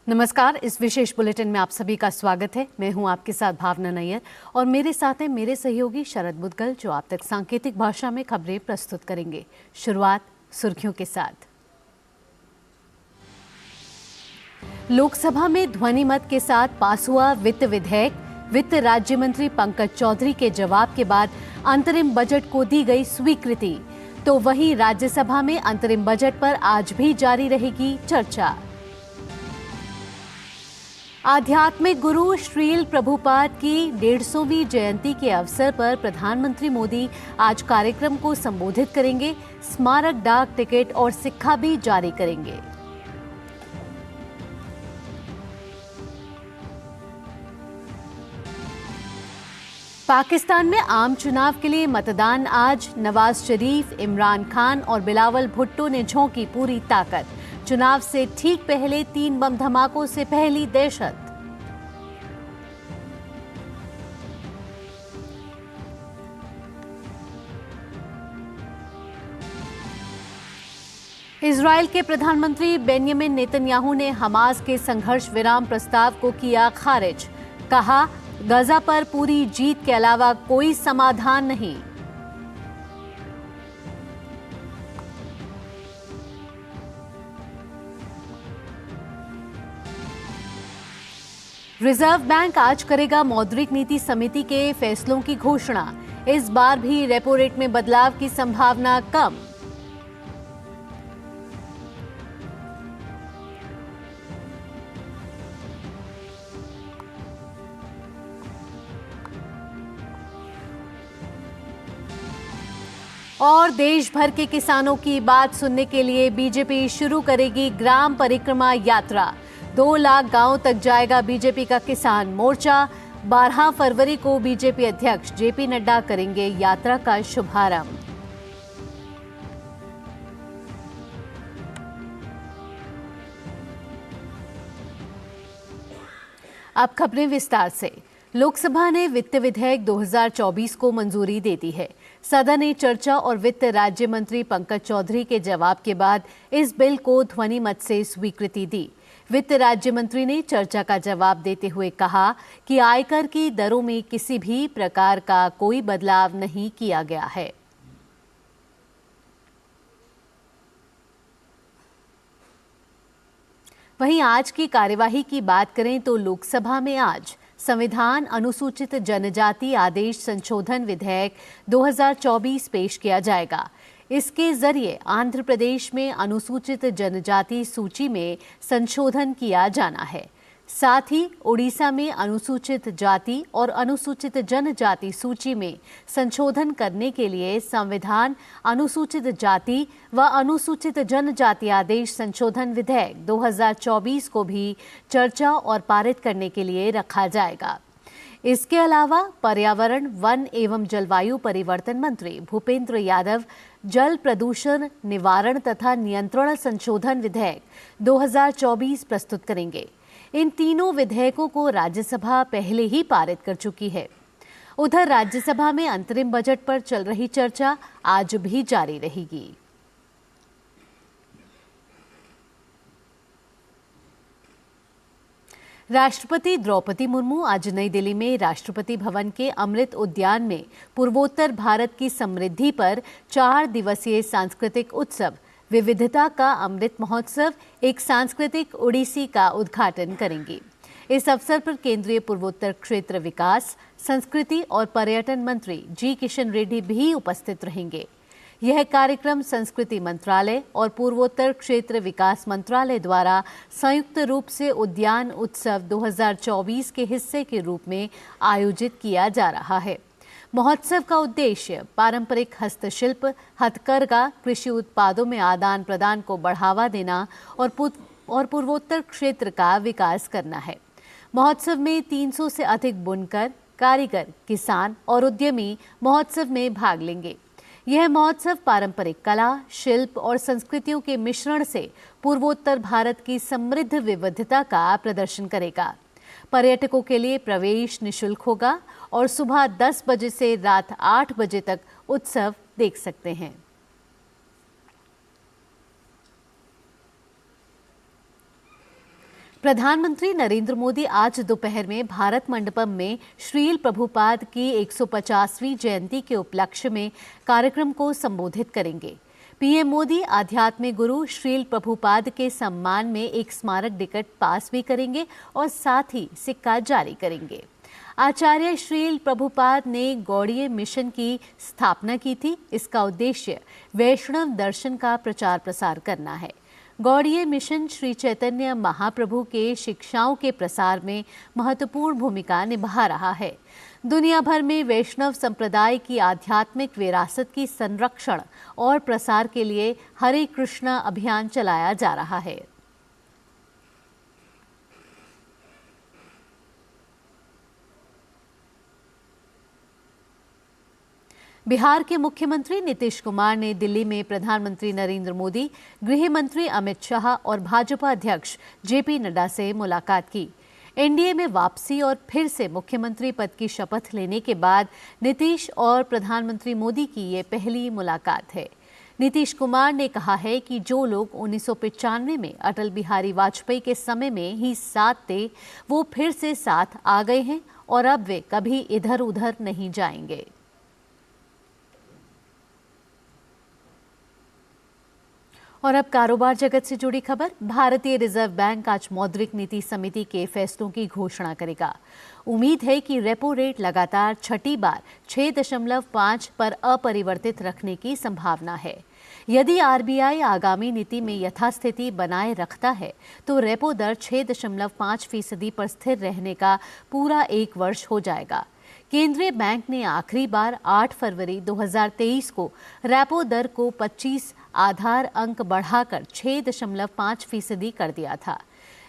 नमस्कार। इस विशेष बुलेटिन में आप सभी का स्वागत है। मैं हूं आपके साथ भावना नैयर और मेरे साथ हैं मेरे सहयोगी शरद मुदगल, जो आप तक सांकेतिक भाषा में खबरें प्रस्तुत करेंगे। शुरुआत सुर्खियों के साथ। लोकसभा में ध्वनि मत के साथ पास हुआ वित्त विधेयक। वित्त राज्य मंत्री पंकज चौधरी के जवाब के बाद अंतरिम बजट को दी गई स्वीकृति। तो वहीं राज्यसभा में अंतरिम बजट पर आज भी जारी रहेगी चर्चा। आध्यात्मिक गुरु श्रील प्रभुपाद की 150वीं जयंती के अवसर पर प्रधानमंत्री मोदी आज कार्यक्रम को संबोधित करेंगे। स्मारक डाक टिकट और सिक्का भी जारी करेंगे। पाकिस्तान में आम चुनाव के लिए मतदान आज। नवाज शरीफ, इमरान खान और बिलावल भुट्टो ने झोंकी पूरी ताकत। चुनाव से ठीक पहले 3 बम धमाकों से पहली दहशत। इजराइल के प्रधानमंत्री बेंयामिन नेतन्याहू ने हमास के संघर्ष विराम प्रस्ताव को किया खारिज। कहा, गजा पर पूरी जीत के अलावा कोई समाधान नहीं। रिजर्व बैंक आज करेगा मौद्रिक नीति समिति के फैसलों की घोषणा। इस बार भी रेपो रेट में बदलाव की संभावना कम। और देश भर के किसानों की बात सुनने के लिए बीजेपी शुरू करेगी ग्राम परिक्रमा यात्रा। 2 लाख गांवों तक जाएगा बीजेपी का किसान मोर्चा। 12 फरवरी को बीजेपी अध्यक्ष जेपी नड्डा करेंगे यात्रा का शुभारंभ। अब खबरें विस्तार से। लोकसभा ने वित्त विधेयक 2024 को मंजूरी दे दी है। सदन ने चर्चा और वित्त राज्य मंत्री पंकज चौधरी के जवाब के बाद इस बिल को ध्वनि मत से स्वीकृति दी। वित्त राज्य मंत्री ने चर्चा का जवाब देते हुए कहा कि आयकर की दरों में किसी भी प्रकार का कोई बदलाव नहीं किया गया है। वहीं आज की कार्यवाही की बात करें तो लोकसभा में आज संविधान अनुसूचित जनजाति आदेश संशोधन विधेयक 2024 पेश किया जाएगा। इसके जरिए आंध्र प्रदेश में अनुसूचित जनजाति सूची में संशोधन किया जाना है। साथ ही ओडिशा में अनुसूचित जाति और अनुसूचित जनजाति सूची में संशोधन करने के लिए संविधान अनुसूचित जाति व अनुसूचित जनजाति आदेश संशोधन विधेयक 2024 को भी चर्चा और पारित करने के लिए रखा जाएगा। इसके अलावा पर्यावरण, वन एवं जलवायु परिवर्तन मंत्री भूपेंद्र यादव जल प्रदूषण निवारण तथा नियंत्रण संशोधन विधेयक 2024 प्रस्तुत करेंगे। इन तीनों विधेयकों को राज्यसभा पहले ही पारित कर चुकी है। उधर राज्यसभा में अंतरिम बजट पर चल रही चर्चा आज भी जारी रहेगी। राष्ट्रपति द्रौपदी मुर्मू आज नई दिल्ली में राष्ट्रपति भवन के अमृत उद्यान में पूर्वोत्तर भारत की समृद्धि पर 4 दिवसीय सांस्कृतिक उत्सव विविधता का अमृत महोत्सव एक सांस्कृतिक ओडिसी का उद्घाटन करेंगी। इस अवसर पर केंद्रीय पूर्वोत्तर क्षेत्र विकास, संस्कृति और पर्यटन मंत्री जी किशन रेड्डी भी उपस्थित रहेंगे। यह कार्यक्रम संस्कृति मंत्रालय और पूर्वोत्तर क्षेत्र विकास मंत्रालय द्वारा संयुक्त रूप से उद्यान उत्सव 2024 के हिस्से के रूप में आयोजित किया जा रहा है। महोत्सव का उद्देश्य पारंपरिक हस्तशिल्प, हथकरघा, कृषि उत्पादों में आदान प्रदान को बढ़ावा देना और पूर्वोत्तर क्षेत्र का विकास करना है। महोत्सव में 300 से अधिक बुनकर, कारीगर, किसान और उद्यमी महोत्सव में भाग लेंगे। यह महोत्सव पारंपरिक कला, शिल्प और संस्कृतियों के मिश्रण से पूर्वोत्तर भारत की समृद्ध विविधता का प्रदर्शन करेगा। पर्यटकों के लिए प्रवेश निःशुल्क होगा और सुबह 10 बजे से रात 8 बजे तक उत्सव देख सकते हैं। प्रधानमंत्री नरेंद्र मोदी आज दोपहर में भारत मंडपम में श्रील प्रभुपाद की 150वीं जयंती के उपलक्ष्य में कार्यक्रम को संबोधित करेंगे। पीएम मोदी आध्यात्मिक गुरु श्रील प्रभुपाद के सम्मान में एक स्मारक टिकट पास भी करेंगे और साथ ही सिक्का जारी करेंगे। आचार्य श्रील प्रभुपाद ने गौड़ीय मिशन की स्थापना की थी। इसका उद्देश्य वैष्णव दर्शन का प्रचार प्रसार करना है। गौड़ीय मिशन श्री चैतन्य महाप्रभु के शिक्षाओं के प्रसार में महत्वपूर्ण भूमिका निभा रहा है। दुनिया भर में वैष्णव संप्रदाय की आध्यात्मिक विरासत की संरक्षण और प्रसार के लिए हरे कृष्णा अभियान चलाया जा रहा है। बिहार के मुख्यमंत्री नीतीश कुमार ने दिल्ली में प्रधानमंत्री नरेंद्र मोदी, गृह मंत्री अमित शाह और भाजपा अध्यक्ष जेपी नड्डा से मुलाकात की। एनडीए में वापसी और फिर से मुख्यमंत्री पद की शपथ लेने के बाद नीतीश और प्रधानमंत्री मोदी की ये पहली मुलाकात है। नीतीश कुमार ने कहा है कि जो लोग 1995 में अटल बिहारी वाजपेयी के समय में ही साथ थे, वो फिर से साथ आ गए हैं और अब वे कभी इधर उधर नहीं जाएंगे। और अब कारोबार जगत से जुड़ी खबर। भारतीय रिजर्व बैंक आज मौद्रिक नीति समिति के फैसलों की घोषणा करेगा। उम्मीद है कि रेपो रेट लगातार छठी बार 6.5 पर अपरिवर्तित रखने की संभावना है। यदि आरबीआई आगामी नीति में यथास्थिति बनाए रखता है तो रेपो दर 6.5% पर स्थिर रहने का पूरा एक वर्ष हो जाएगा। केंद्रीय बैंक ने आखिरी बार 8 फरवरी 2023 को रेपो दर को 25 आधार अंक बढ़ाकर 6.5% कर दिया था।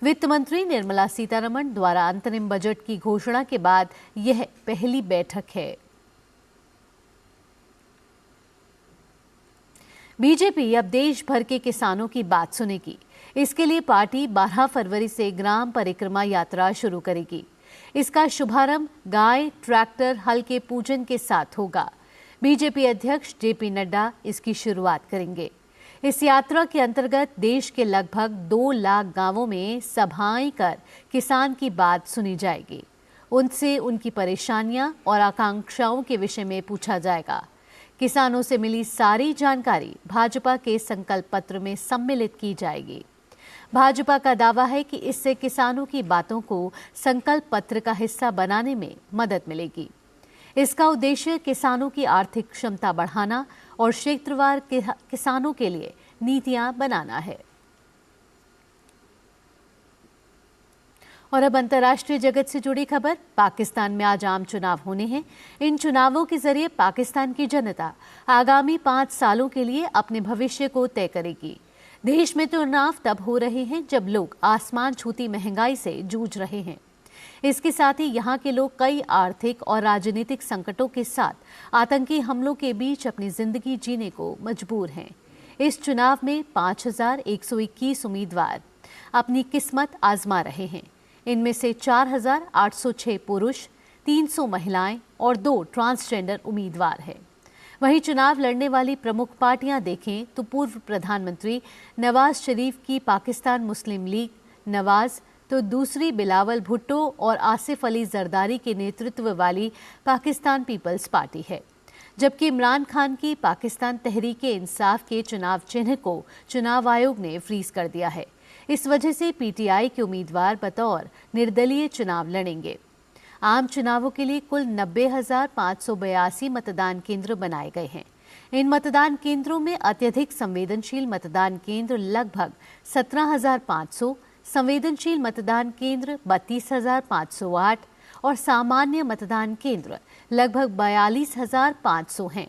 वित्त मंत्री निर्मला सीतारमण द्वारा अंतरिम बजट की घोषणा के बाद यह पहली बैठक है। बीजेपी अब देश भर के किसानों की बात सुनेगी। इसके लिए पार्टी 12 फरवरी से ग्राम परिक्रमा यात्रा शुरू करेगी। इसका शुभारंभ गाय, ट्रैक्टर, हल के पूजन के साथ होगा। बीजेपी अध्यक्ष जेपी नड्डा इसकी शुरुआत करेंगे। इस यात्रा के अंतर्गत देश के लगभग 2 लाख गांवों में सभाएं कर किसान की बात सुनी जाएगी। उनसे उनकी परेशानियां और आकांक्षाओं के विषय में पूछा जाएगा। किसानों से मिली सारी जानकारी भाजपा के संकल्प पत्र में सम्मिलित की जाएगी। भाजपा का दावा है कि इससे किसानों की बातों को संकल्प पत्र का हिस्सा बनाने में मदद मिलेगी। इसका उद्देश्य किसानों की आर्थिक क्षमता बढ़ाना और क्षेत्रवार किसानों के लिए नीतियां बनाना है। और अब अंतर्राष्ट्रीय जगत से जुड़ी खबर। पाकिस्तान में आज आम चुनाव होने हैं। इन चुनावों के जरिए पाकिस्तान की जनता आगामी 5 सालों के लिए अपने भविष्य को तय करेगी। देश में चुनाव तब हो रहे हैं जब लोग आसमान छूती महंगाई से जूझ रहे हैं। इसके साथ ही यहाँ के लोग कई आर्थिक और राजनीतिक संकटों के साथ आतंकी हमलों के बीच अपनी जिंदगी जीने को मजबूर हैं। इस चुनाव में 5,121 उम्मीदवार अपनी किस्मत आजमा रहे हैं। इनमें से 4,806 पुरुष, 300 महिलाएं और 2 ट्रांसजेंडर उम्मीदवार हैं। वहीं चुनाव लड़ने वाली प्रमुख पार्टियां देखें तो पूर्व प्रधानमंत्री नवाज शरीफ की पाकिस्तान मुस्लिम लीग नवाज, तो दूसरी बिलावल भुट्टो और आसिफ अली जरदारी के नेतृत्व वाली पाकिस्तान पीपल्स पार्टी है। जबकि इमरान खान की पाकिस्तान तहरीक-ए-इंसाफ के चुनाव चिन्ह को चुनाव आयोग ने फ्रीज कर दिया है। इस वजह से पीटीआई के उम्मीदवार बतौर निर्दलीय चुनाव लड़ेंगे। आम चुनावों के लिए कुल 90,582 मतदान केंद्र बनाए गए हैं। इन मतदान केंद्रों में अत्यधिक संवेदनशील मतदान केंद्र लगभग 17,500, संवेदनशील मतदान केंद्र 32,508 और सामान्य मतदान केंद्र लगभग 42,500 हैं।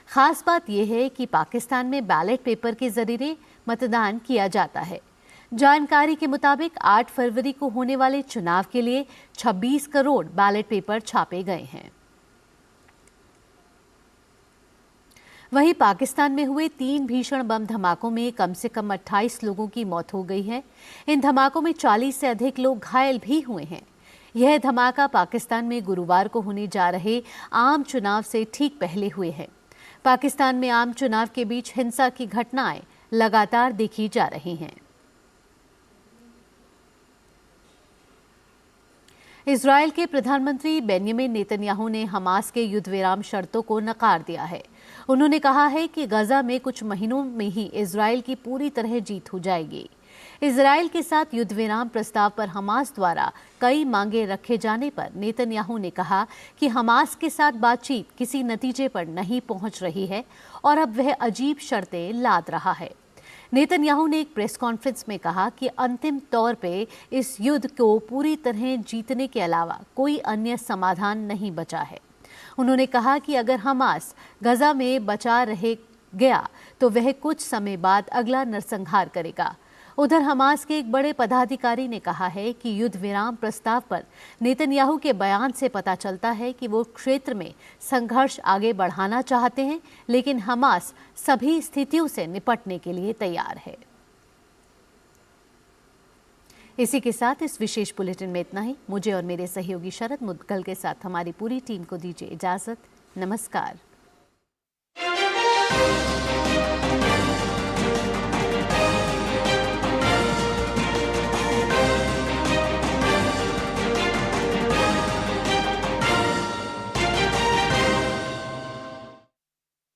खास बात यह है कि पाकिस्तान में बैलेट पेपर के जरिए मतदान किया जाता है। जानकारी के मुताबिक 8 फरवरी को होने वाले चुनाव के लिए 26 करोड़ बैलेट पेपर छापे गए हैं। वहीं पाकिस्तान में हुए 3 भीषण बम धमाकों में कम से कम 28 लोगों की मौत हो गई है। इन धमाकों में 40 से अधिक लोग घायल भी हुए हैं। यह धमाका पाकिस्तान में गुरुवार को होने जा रहे आम चुनाव से ठीक पहले हुए हैं। पाकिस्तान में आम चुनाव के बीच हिंसा की घटनाएं लगातार देखी जा रही हैं। इजरायल के प्रधानमंत्री बेंयामिन नेतन्याहू ने हमास के युद्ध विराम शर्तों को नकार दिया है। उन्होंने कहा है कि गजा में कुछ महीनों में ही इजरायल की पूरी तरह जीत हो जाएगी। इजरायल के साथ युद्ध विराम प्रस्ताव पर हमास द्वारा कई मांगे रखे जाने पर नेतन्याहू ने कहा कि हमास के साथ बातचीत किसी नतीजे पर नहीं पहुंच रही है और अब वह अजीब शर्तें लाद रहा है। नेतन्याहू ने एक प्रेस कॉन्फ्रेंस में कहा कि अंतिम तौर पे इस युद्ध को पूरी तरह जीतने के अलावा कोई अन्य समाधान नहीं बचा है। उन्होंने कहा कि अगर हमास गजा में बचा रह गया तो वह कुछ समय बाद अगला नरसंहार करेगा। उधर हमास के एक बड़े पदाधिकारी ने कहा है कि युद्ध विराम प्रस्ताव पर नेतन्याहू के बयान से पता चलता है कि वो क्षेत्र में संघर्ष आगे बढ़ाना चाहते हैं, लेकिन हमास सभी स्थितियों से निपटने के लिए तैयार है। इसी के साथ इस विशेष बुलेटिन में इतना ही। मुझे और मेरे सहयोगी शरद मुदगल के साथ हमारी पूरी टीम को दीजिए इजाजत। नमस्कार।